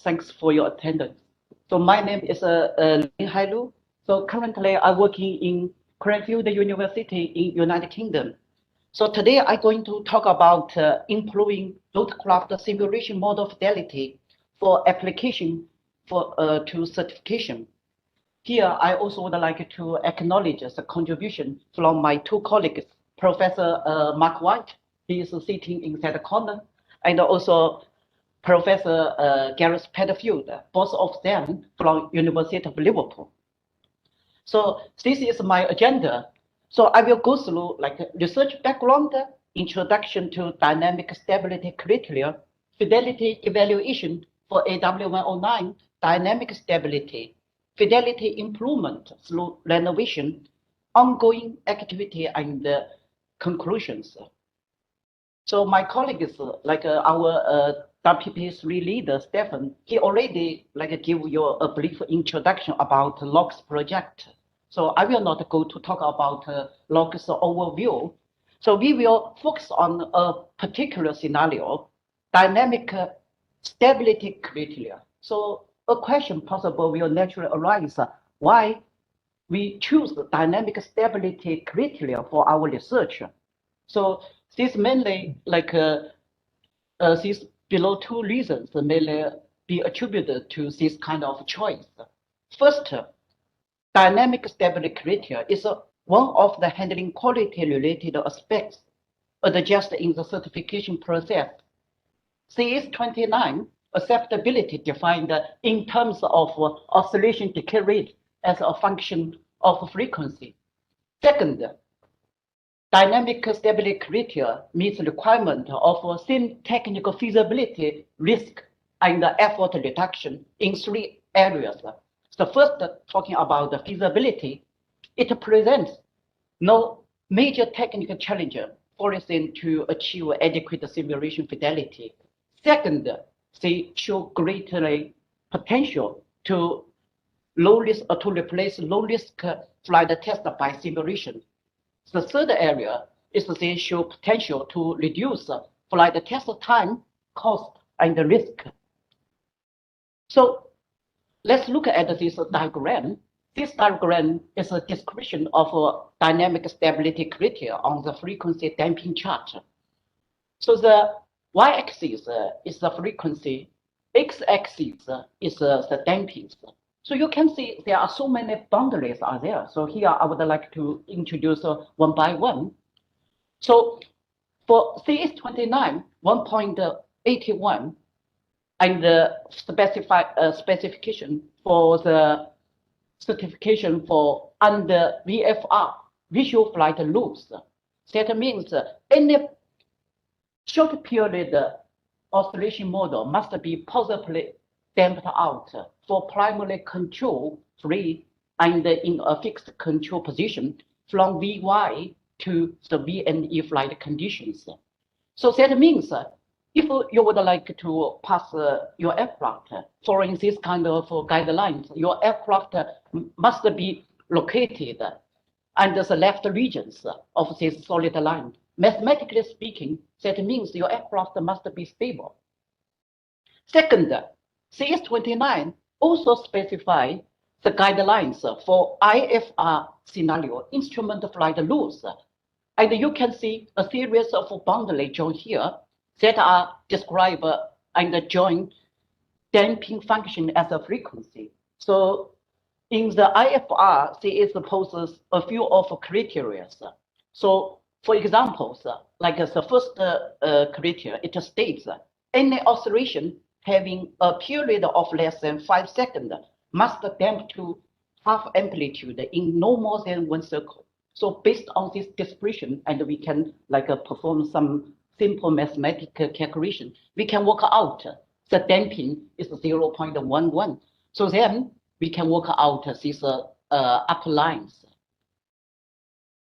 Thanks for your attendance. So my name is Linghai. So currently I'm working in Cranfield University in United Kingdom. So today I'm going to talk about improving Rotorcraft simulation model fidelity for application to certification. Here, I also would like to acknowledge the contribution from my two colleagues, Professor Mark White, he is sitting in that corner, and also Professor Gareth Padfield, both of them from University of Liverpool. So this is my agenda. So I will go through research background, introduction to dynamic stability criteria, fidelity evaluation for AW109, dynamic stability, fidelity improvement through renovation, ongoing activity, and conclusions. So my colleague is our WP3 leader, Stefan. He already give you a brief introduction about RoCS project. So I will not go to talk about RoCS overview. So we will focus on a particular scenario, dynamic stability criteria. So a question possible will naturally arise, why we choose the dynamic stability criteria for our research. So this mainly these below two reasons may be attributed to this kind of choice. First, dynamic stability criteria is one of the handling quality related aspects adjusted in the certification process. CS29 acceptability defined in terms of oscillation decay rate as a function of frequency. Second, dynamic stability criteria meets the requirement of same technical feasibility, risk, and effort reduction in three areas. So first, talking about the feasibility, it presents no major technical challenge forcing to achieve adequate simulation fidelity. Second, they show greatly potential to replace low risk flight test by simulation. The third area is they show potential to reduce flight test time, cost, and risk. So let's look at this diagram. This diagram is a description of dynamic stability criteria on the frequency damping chart. So the y-axis is the frequency, x-axis is the damping. So you can see there are so many boundaries are there. So here I would like to introduce one by one. So for CS29 1.81 and the specification for the certification for under VFR, visual flight rules. That means any short period oscillation model must be positively damped out for primary control free and in a fixed control position from VY to the VNE flight conditions. So that means if you would like to pass your aircraft following this kind of guidelines, your aircraft must be located under the left regions of this solid line. Mathematically speaking, that means your aircraft must be stable. Second, CS29 also specify the guidelines for IFR scenario, instrument flight rules. And you can see a series of boundaries shown here that are described and join damping function as a frequency. So in the IFR, CS poses a few of criteria. So for examples, like the first criteria, it states any oscillation having a period of less than 5 seconds must damp to half amplitude in no more than 1 circle. So based on this description, and we can perform some simple mathematical calculation, we can work out the damping is 0.11. So then we can work out these upper lines.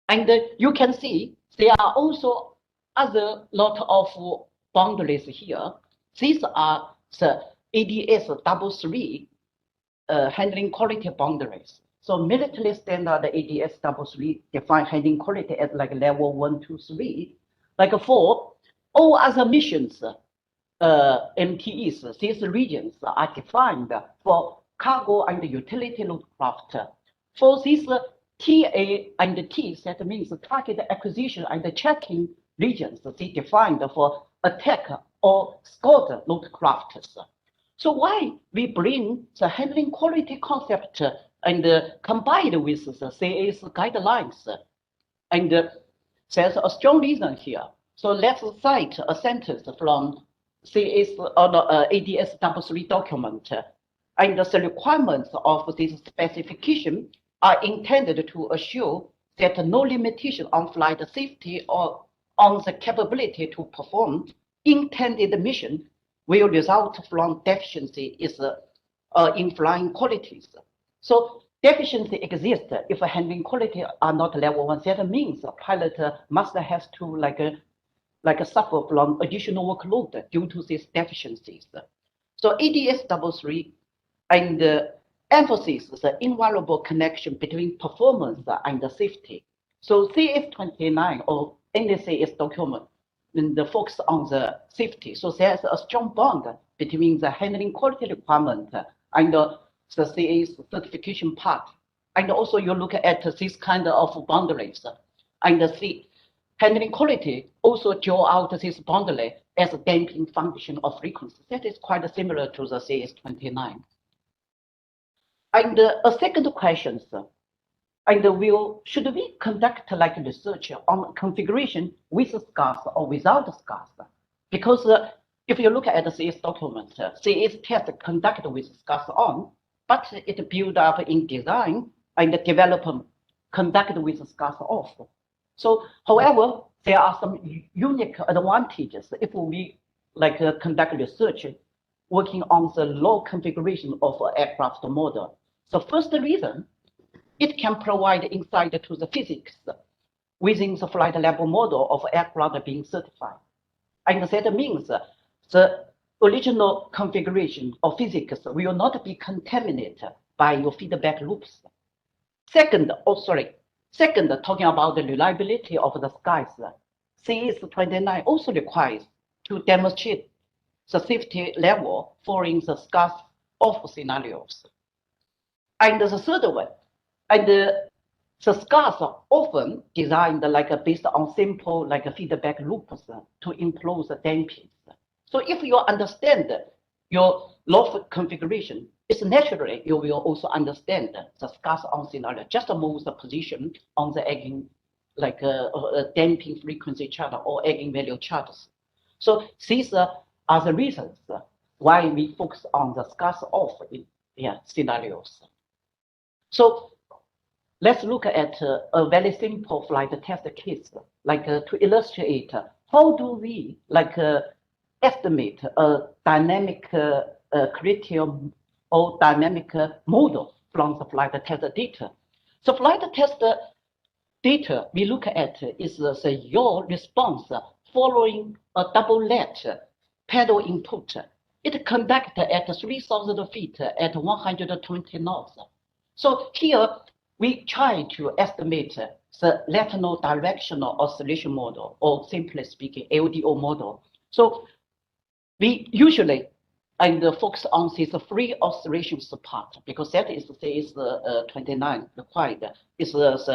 And you can see there are also other lot of boundaries here. These are the ADS 33 handling quality boundaries. So military standard ADS 33 define handling quality at level 1, 2, 3. For all other missions, MTEs, these regions are defined for cargo and utility load craft. For these TA and T, that means target acquisition and checking regions, they defined for attack or scout load crafts. So why we bring the handling quality concept and combined with the CA's guidelines, and there's a strong reason here. So let's cite a sentence from CA's or the ADS 3 document, and the requirements of this specification are intended to assure that no limitation on flight safety or on the capability to perform intended mission will result from deficiency in flying qualities. So deficiency exists if handling quality are not level 1. That means a pilot must have to suffer from additional workload due to these deficiencies. So ADS 3 and emphasis the invaluable connection between performance and safety. So CS29 or any CS document and focus on the safety. So there's a strong bond between the handling quality requirement and the CS certification part. And also you look at this kind of boundaries and see handling quality also draw out this boundary as a damping function of frequency. That is quite similar to the CS29. And a second question, and should we conduct like research on configuration with scars or without scars? Because if you look at the CS document, CS test conducted with scars on, but it built up in design and development conducted with scars off. So, however, there are some unique advantages if we conduct research working on the low configuration of an aircraft model. The first reason, it can provide insight to the physics within the flight level model of aircraft being certified. And that means the original configuration of physics will not be contaminated by your feedback loops. Second, talking about the reliability of the skies, CS29 also requires to demonstrate the safety level following the scars off scenarios. And the third one, and the scars are often designed based on simple feedback loops to improve the damping. So if you understand your loft configuration, it's naturally you will also understand the scars on scenario. Just move the position on the egging, damping frequency chart or egging value charts. So these are the reasons why we focus on the scars off scenarios. So let's look at a very simple flight test case, to illustrate how do we estimate a dynamic criteria or dynamic model from the flight test data. So flight test data we look at is the yaw response following a double let pedal input. It conducted at 3,000 feet at 120 knots. So here we try to estimate the lateral directional oscillation model, or simply speaking, LDO model. So we usually focus on this free oscillations part because that is 29 required. Is with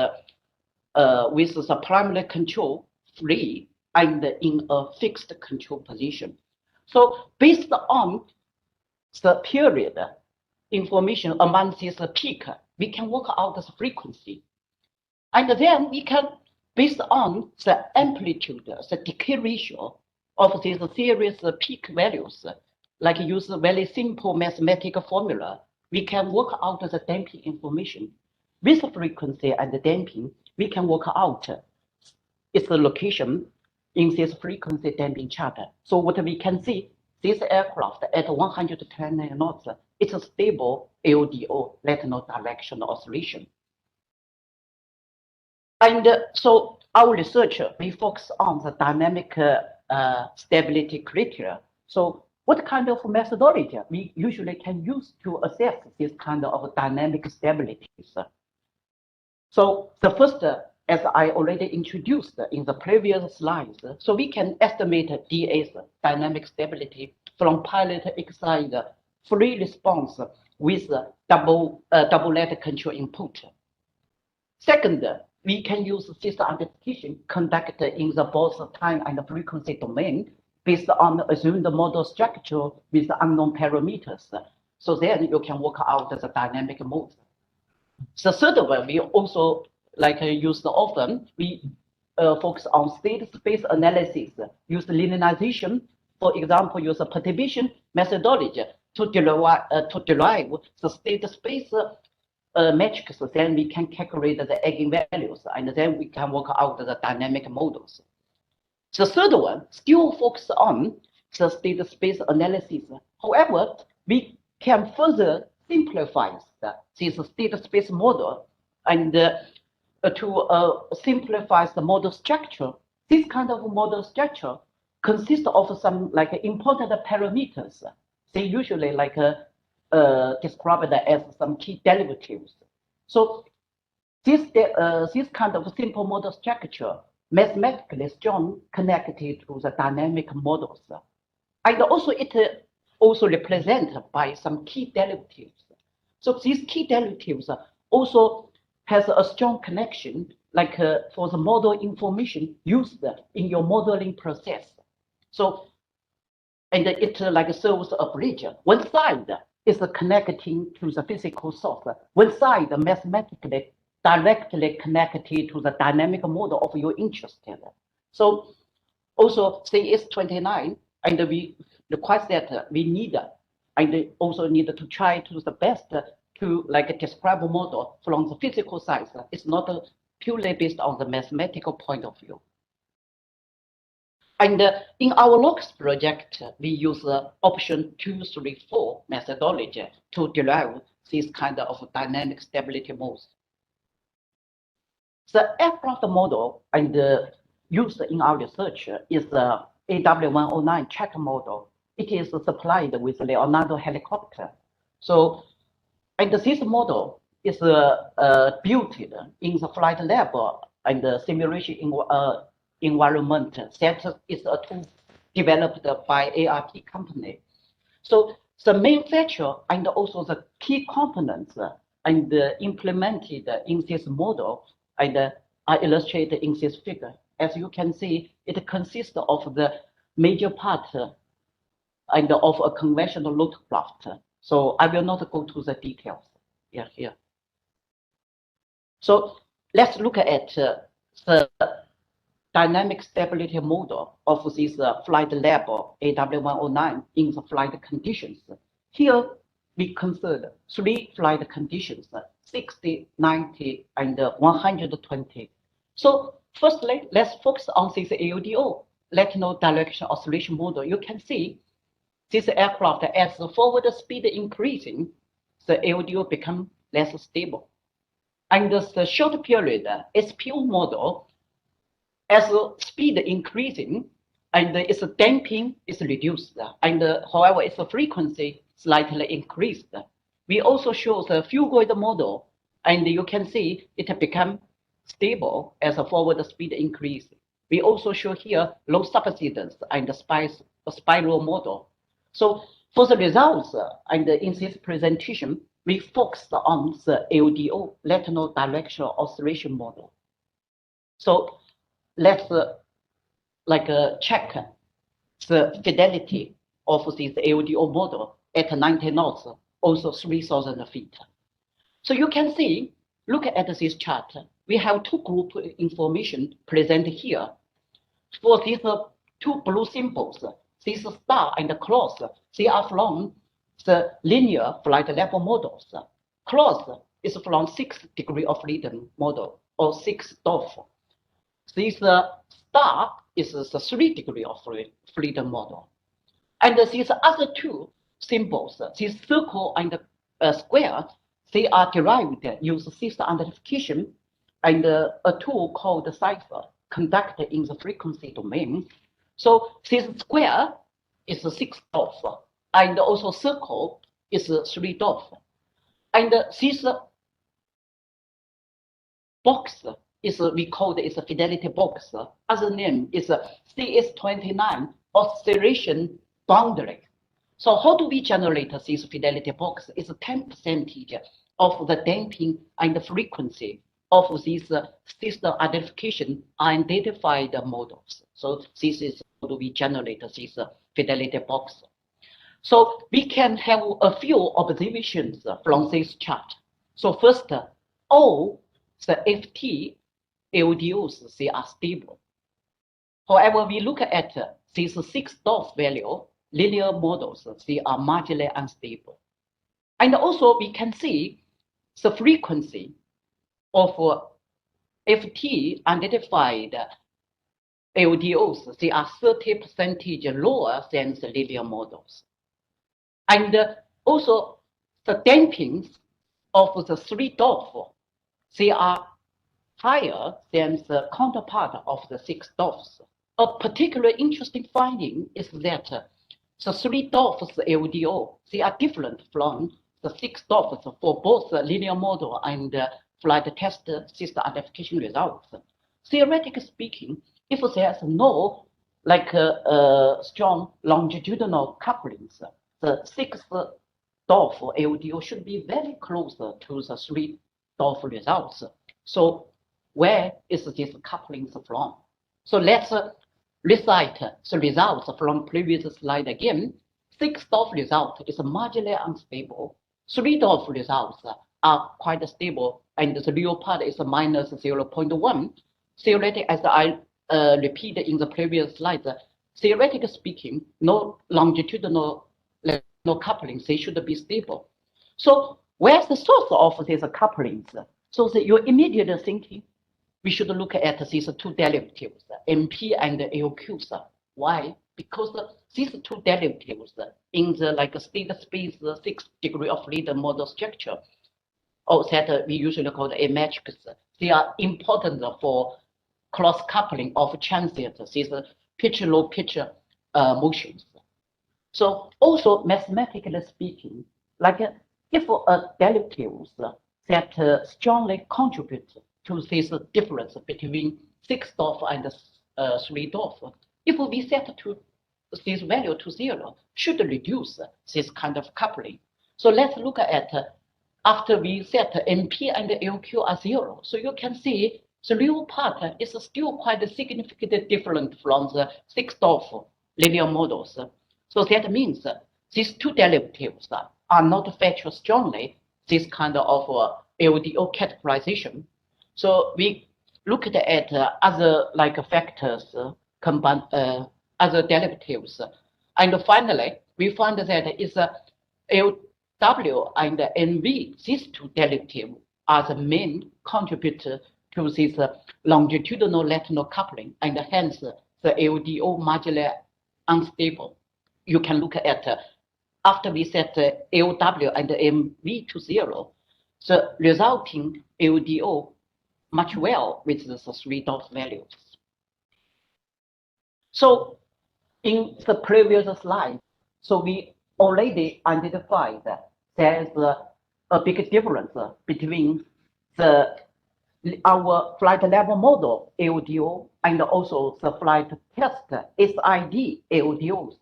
the primary control free and in a fixed control position. So based on the period information among this peak, we can work out the frequency. And then we can, based on the amplitude, the decay ratio of these series peak values, use a very simple mathematical formula, we can work out the damping information. With the frequency and the damping, we can work out its location in this frequency damping chart. So what we can see, this aircraft at 120 knots, it's a stable LDO, lateral directional oscillation. And so our research, we focus on the dynamic stability criteria. So what kind of methodology we usually can use to assess this kind of dynamic stabilities? So the first, as I already introduced in the previous slides, so we can estimate DA's dynamic stability from pilot exercise free response with double-letter control input. Second, we can use system identification conducted in the both time and frequency domain based on the assumed model structure with unknown parameters. So then you can work out the dynamic mode. The third one, we also use often, we focus on state space analysis, use linearization, for example, use a perturbation methodology to derive the state space metrics. Then we can calculate the eigenvalues, and then we can work out the dynamic models. The third one still focus on the state space analysis. However, we can further simplify this state space model and to simplify the model structure. This kind of model structure consists of some important parameters. They usually described as some key derivatives. So this kind of simple model structure mathematically strong connected to the dynamic models, and also it also represented by some key derivatives. So these key derivatives also has a strong connection, for the model information used in your modeling process. So, and it serves a bridge. One side is connecting to the physical source. One side mathematically directly connected to the dynamic model of your interest. So also CS29, and we request that we need, and also need to try to the best to describe a model from the physical side. It's not purely based on the mathematical point of view. And in our RoCS project, we use option 234 methodology to derive this kind of dynamic stability modes. The aircraft model and used in our research is the AW109 track model. It is supplied with Leonardo helicopter. So, and this model is built in the flight lab and the simulation environment that is a tool developed by ARP company. So the main feature and also the key components and implemented in this model and are illustrated in this figure. As you can see, it consists of the major part and of a conventional rotorcraft. So I will not go to the details here. So let's look at the dynamic stability model of this flight lab AW109 in the flight conditions. Here we consider three flight conditions, 60, 90, and 120. So firstly, let's focus on this AODO, lateral direction oscillation model. You can see this aircraft, as the forward speed increasing, the AODO become less stable. And the short period SPO model, as the speed increasing, and its damping is reduced, and however, its frequency slightly increased. We also show the fugoid model, and you can see it become stable as a forward speed increase. We also show here low subsidence and the spiral model. So for the results, and in this presentation, we focused on the AODO, lateral directional oscillation model. So let's check the fidelity of this AODO model at 90 knots, also 3,000 feet. So you can see, look at this chart. We have two group information presented here. For these two blue symbols, this star and the cross, they are from the linear flight level models. Cross is from 6 degree of freedom model, or 6 DOF. This star is the 3 degree of freedom model. And these other two symbols, this circle and square, they are derived using system identification and a tool called cipher conducted in the frequency domain. So this square is 6 DOF, and also circle is 3 DOF. And this box is, we call it is a fidelity box. Other name is CS29 oscillation boundary. So how do we generate this fidelity box? It's 10% of the damping and the frequency of these system identification identified models. So this is how do we generate this fidelity box. So we can have a few observations from this chart. So first, all the FT LDOs, they are stable. However, we look at these 6 DOF value linear models, they are marginally unstable. And also we can see the frequency of FT identified LDOs, they are 30% lower than the linear models. And also the dampings of the 3 DOF, they are higher than the counterpart of the 6 DOFs. A particular interesting finding is that the 3 DOFs LDO, they are different from the 6 DOFs for both the linear model and flight test system identification results. Theoretically speaking, if there's no strong longitudinal couplings, the 6 DOF LDO should be very close to the 3 DOF results. So where is this couplings from? So let's recite the results from previous slide again. 6 DOF result is marginally unstable. 3 DOF results are quite stable, and the real part is minus 0.1. Theoretically, as I repeated in the previous slide, theoretically speaking, no longitudinal couplings, they should be stable. So where's the source of these couplings? So you're immediately thinking, we should look at these 2 derivatives, MP and LQs. Why? Because these 2 derivatives in the state space 6 degree of freedom model structure, or that we usually call the A matrix, they are important for cross coupling of transient, these pitch low pitch motions. So also mathematically speaking, if derivatives that strongly contribute to this difference between 6 DOF and 3 DOF, if we set to this value to 0, should reduce this kind of coupling. So let's look at after we set MP and LQ are 0. So you can see the real part is still quite significantly different from the 6 DOF linear models. So that means these 2 derivatives are not factor strongly this kind of LDO categorization. So we looked at other factors, combine other derivatives, and finally we found that it's LW and NV. These 2 derivatives are the main contributor to this longitudinal lateral coupling, and hence the LDO marginally unstable. You can look at after we set LW and MV to 0, the resulting LDO much well with the 3 DOF values. So in the previous slide, so we already identified that there's a big difference between our flight level model LDO and also the flight test SID LDOs.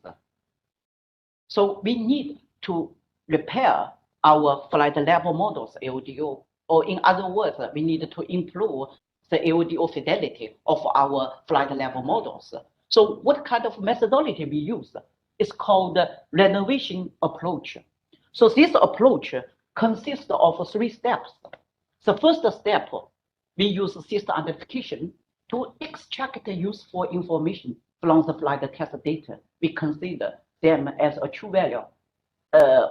So we need to repair our flight level models LDO, or in other words, we need to improve the LDO fidelity of our flight level models. So what kind of methodology we use? It's called renovation approach. So this approach consists of 3 steps. The first step, we use system identification to extract useful information from the flight test data. We consider them as a true value.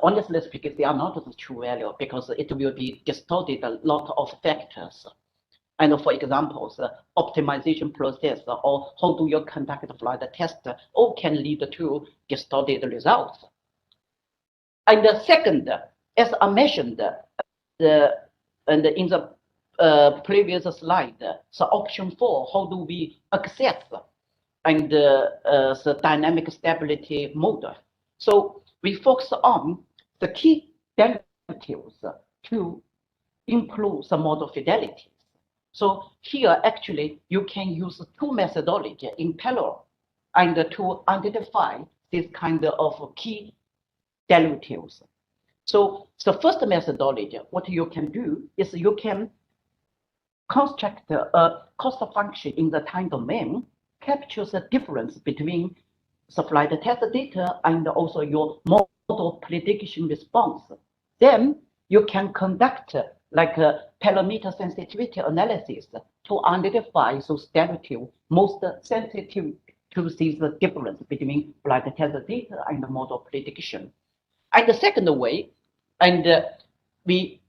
Honestly speaking, they are not the true value because it will be distorted a lot of factors. And for example, optimization process or how do you conduct the flight test all can lead to distorted results. And the second, as I mentioned, and in the previous slide, so option 4, how do we access and the dynamic stability mode? So we focus on the key derivatives to improve the model fidelity. So here, actually, you can use 2 methodologies in parallel and to identify this kind of key derivatives. So the first methodology, what you can do is you can construct a cost function in the time domain, captures the difference between supply the test data and also your model prediction response. Then you can conduct like a parameter sensitivity analysis to identify those derivatives most sensitive to see the difference between supply the test data and the model prediction. And the second way, and we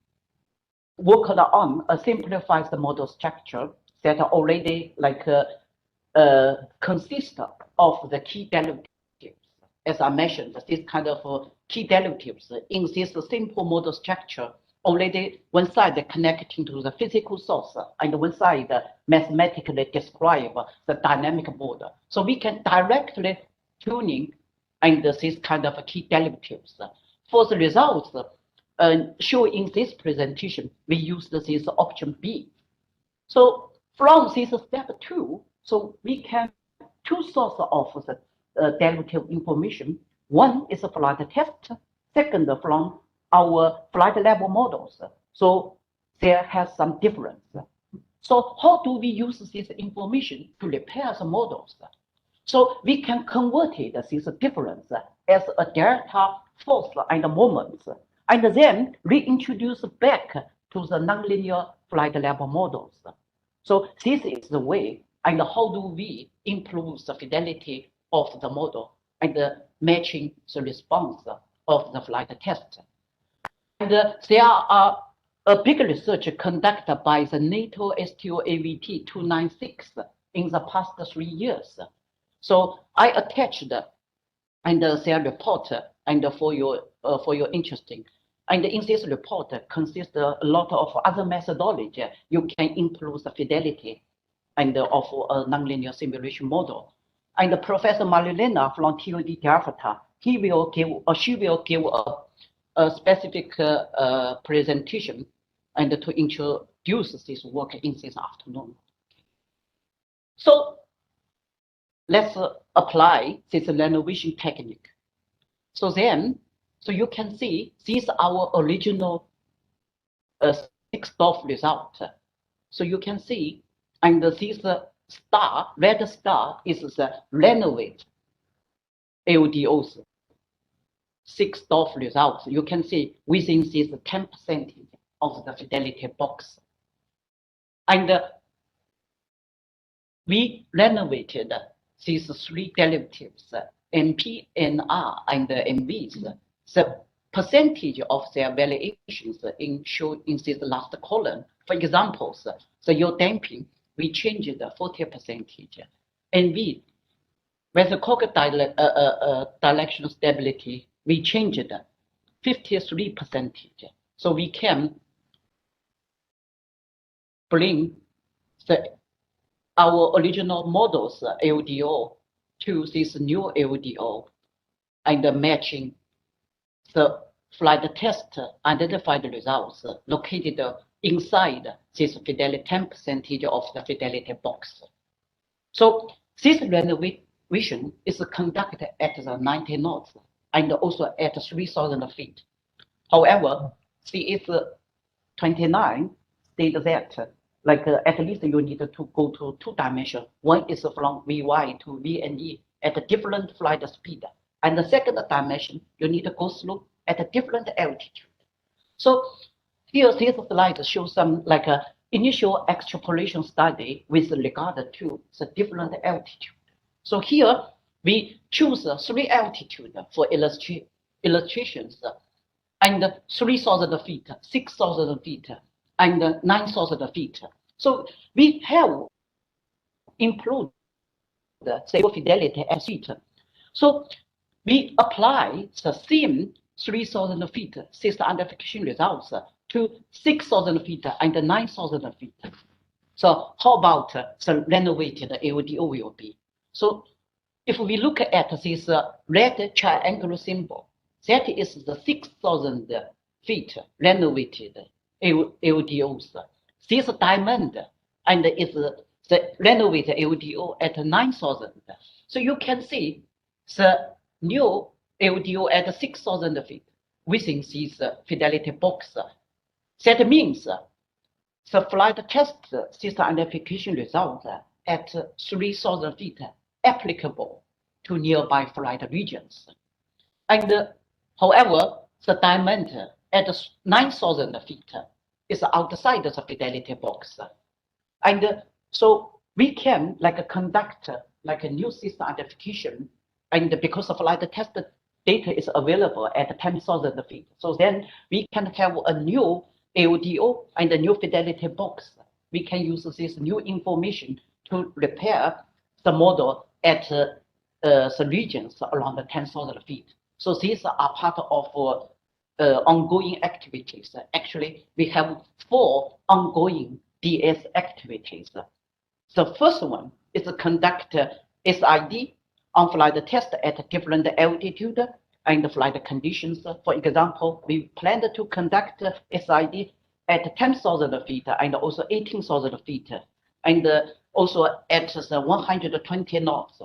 worked on a simplified model structure that already like consists of the key derivatives. As I mentioned, this kind of key derivatives in this simple model structure already one side connecting to the physical source and one side mathematically describe the dynamic model. So we can directly tuning and this kind of key derivatives. For the results shown in this presentation, we use this option B. So from this step 2, so we can two sources of the derivative information. One is a flight test, second from our flight level models. So there has some difference. So how do we use this information to repair the models? So we can convert it, this difference as a delta force and moment, and then reintroduce back to the nonlinear flight level models. So this is the way, and how do we improve the fidelity of the model and matching the response of the flight test. And there are a big research conducted by the NATO STOAVT 296 in the past 3 years. So I attached and their report and for your interesting. And in this report consists a lot of other methodology you can improve the fidelity and of a nonlinear simulation model. And Professor Marilena from TUD Delft, she will give a specific presentation and to introduce this work in this afternoon. So let's apply this renovation technique. So you can see these are our original 6 DOF result. So you can see, and this star, red star is the renovate LDOs 6 DOF results. You can see within this 10% of the fidelity box. And we renovated these 3 derivatives, MP, NR, and MVs. The percentage of their variations shown in this last column. For example, the yaw damping, we changed 40%. NV, Weathercock directional stability, we changed 53%. So we can bring our original models LDO to this new LDO and matching the flight test identified results located inside this fidelity 10% of the fidelity box. So this renovation is conducted at the 90 knots and also at 3,000 feet. However, CS29 stated that at least you need to go to 2 dimensions. One is from Vy to Vne at a different flight speed. And the second dimension, you need to go through at a different altitude. So here, this slide shows some initial extrapolation study with regard to the different altitude. So here, we choose 3 altitude for illustrations, and 3,000 feet, 6,000 feet, and 9,000 feet. So we have improved the fidelity at feet. So we apply the same 3,000 feet system identification results to 6,000 feet and 9,000 feet. So how about the renovated LDO will be? So if we look at this red triangular symbol, that is the 6,000 feet renovated LDOs. This diamond and is the renovated LDO at 9,000. So you can see the new LDO at 6,000 feet within this Fidelity box. That means the flight test system identification result at 3,000 feet applicable to nearby flight regions. And however, the diameter at 9,000 feet is outside the Fidelity box. And so we can conduct a new system identification, and because of flight test data is available at 10,000 feet. So then we can have a new AODO and a new Fidelity box. We can use this new information to repair the model at the regions around 10,000 feet. So these are part of ongoing activities. Actually, we have 4 ongoing DS activities. The first one is to conduct SID on-flight test at different altitude and flight conditions. For example, we plan to conduct SID at 10,000 feet and also 18,000 feet, and also at the 120 knots.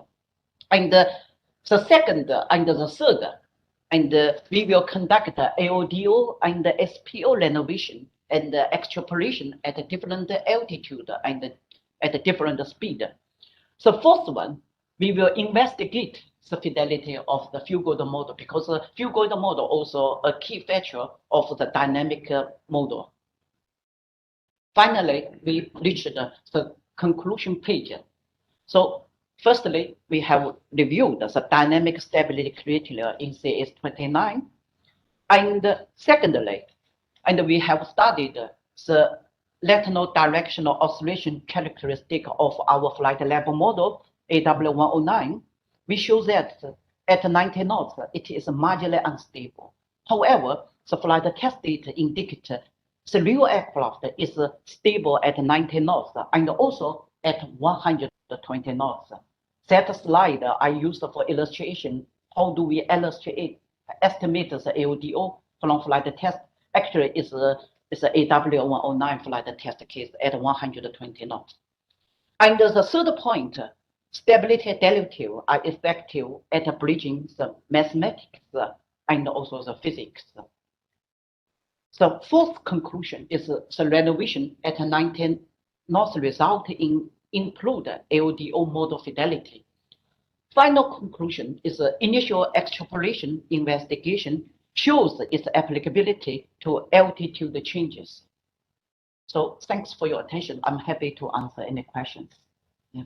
And the second and the third, and we will conduct AODO and SPO renovation and extrapolation at different altitude and at different speed. The fourth one, we will investigate the fidelity of the fuel gold model, because the fuel gold model also a key feature of the dynamic model. Finally, we reached the conclusion page. So firstly, we have reviewed the dynamic stability criteria in CS29. And secondly, we have studied the lateral directional oscillation characteristic of our flight level model, AW109. We show that at 90 knots, it is marginally unstable. However, the flight test data indicate the real aircraft is stable at 90 knots and also at 120 knots. That slide I used for illustration. How do we estimate the AODO from flight test? Actually, it's a AW109 flight test case at 120 knots. And the third point, stability derivative are effective at bridging the mathematics and also the physics. The fourth conclusion is the renovation at 19 knots result in improved AODO model fidelity. Final conclusion is the initial extrapolation investigation shows its applicability to altitude changes. So thanks for your attention. I'm happy to answer any questions. Yeah.